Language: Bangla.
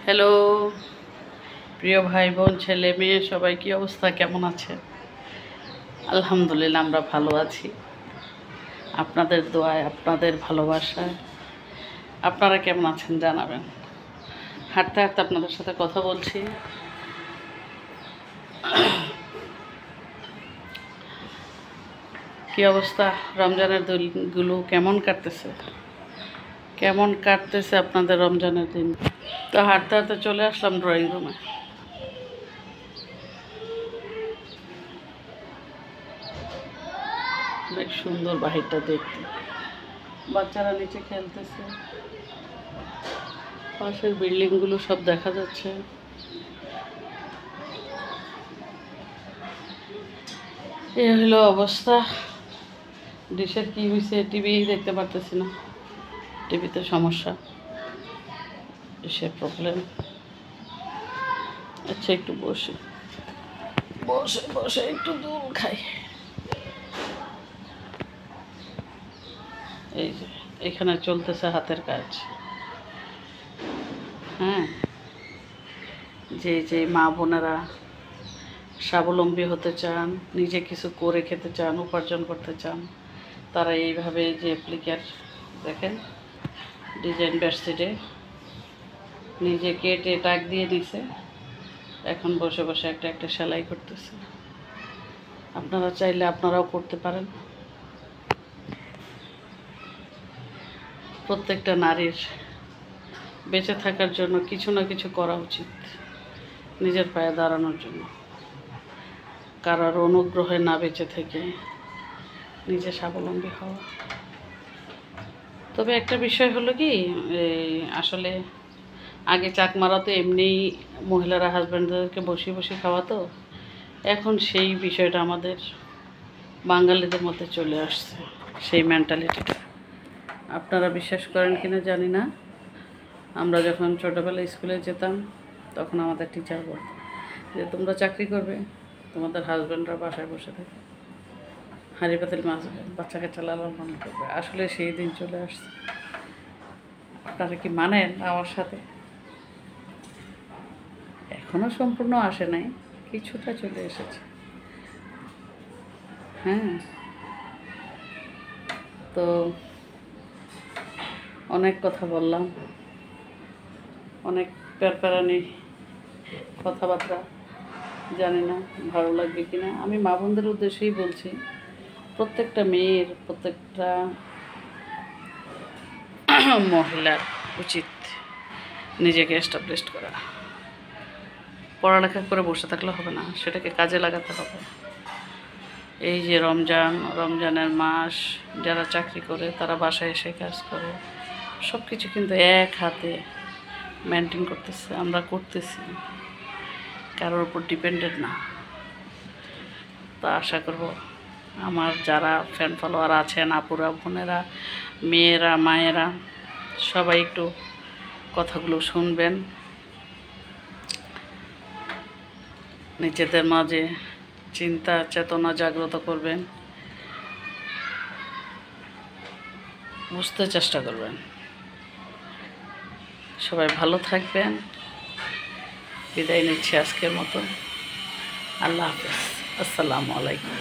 হ্যালো প্রিয় ভাই বোন ছেলে মেয়ে সবাই, কি অবস্থা, কেমন আছে? আলহামদুলিল্লাহ, আমরা ভালো আছি। আপনাদের দোয়ায়, আপনাদের ভালোবাসায় আপনারা কেমন আছেন জানাবেন। হাঁটতে হাঁটতে আপনাদের সাথে কথা বলছি। কি অবস্থা, রমজানের দিনগুলো কেমন কাটতেছে আপনাদের রমজানের দিন? তো হাঁটতে হাঁটতে চলে আসলাম ড্রয়িং রুমে। বেশ সুন্দর বাহিরটা দেখতে, বাচ্চারা নিচে খেলতেছে, পাশের বিল্ডিংগুলো সব দেখা যাচ্ছে। এই হলো অবস্থা। ডিশের কি হয়েছে, টিভি দেখতে পারতেছি না, টিভিতে সমস্যা, ডিশের প্রবলেম। আচ্ছা, একটু বসে বসে বসে একটু দুল খাই। এই যে এখানে চলতেছে হাতের কাজ। হ্যাঁ, যে মা বোনেরা স্বাবলম্বী হতে চান, নিজে কিছু করে খেতে চান, উপার্জন করতে চান, তারা এইভাবে যে অ্যাপ্লিকার দেখেন, ডিজাইন বেডশিটে নিজে কেটে টাক দিয়ে দিছে, এখন বসে বসে একটা একটা সেলাই করতেছে। আপনারা চাইলে আপনারাও করতে পারেন। প্রত্যেকটা নারীর বেঁচে থাকার জন্য কিছু না কিছু করা উচিত, নিজের পায়ে দাঁড়ানোর জন্য। কারোর অনুগ্রহে না বেঁচে থেকে নিজে স্বাবলম্বী হওয়া। তবে একটা বিষয় হলো কি, আসলে আগে চাকমারা তো এমনিই মহিলারা হাজব্যান্ডদেরকে বসিয়ে বসিয়ে খাওয়াতো। এখন সেই বিষয়টা আমাদের বাঙালিদের মধ্যে চলে আসছে, সেই মেন্টালিটিটা। আপনারা বিশ্বাস করেন কিনা জানি না, আমরা যখন ছোটোবেলায় স্কুলে যেতাম তখন আমাদের টিচার বলতো যে তোমরা চাকরি করবে, তোমাদের হাজব্যান্ডরা বাসায় বসে থাকে, হাঁড়ি পাতিল মাজবে, বাচ্চাকে লালন পালন করবে। আসলে সেই দিন চলে আসছে। আপনারা কি মানেন আমার সাথে? এখনও সম্পূর্ণ আসে নাই, কিছুটা চলে এসেছে। হ্যাঁ, তো অনেক কথা বললাম, অনেক প্যারপ্যারানি কথাবার্তা, জানি না ভালো লাগবে কি না। আমি মা বোনদের উদ্দেশ্যেই বলছি, প্রত্যেকটা মেয়ের, প্রত্যেকটা মহিলার উচিত নিজেকে এস্টাবলিশ করা। পড়ালেখা করে বসে থাকলে হবে না, সেটাকে কাজে লাগাতে হবে। এই যে রমজানের মাস, যারা চাকরি করে তারা বাসায় এসে কাজ করে, সব কিছু কিন্তু এক হাতে মেনটেন করতেছে, আমরা করতেছি, কারোর উপর ডিপেন্ডেন্ট না। তা আশা করব আমার যারা ফ্যান ফলোয়ার আছেন, আপুরা, বোনেরা, মেয়েরা, মায়েরা, সবাই একটু কথাগুলো শুনবেন, নিজেদের মাঝে চিন্তা চেতনা জাগ্রত করবেন, বুঝতে চেষ্টা করবেন। সবাই ভালো থাকবেন। বিদায় নিচ্ছি আজকের মতো। আল্লাহ হাফেজ। আসসালামু আলাইকুম।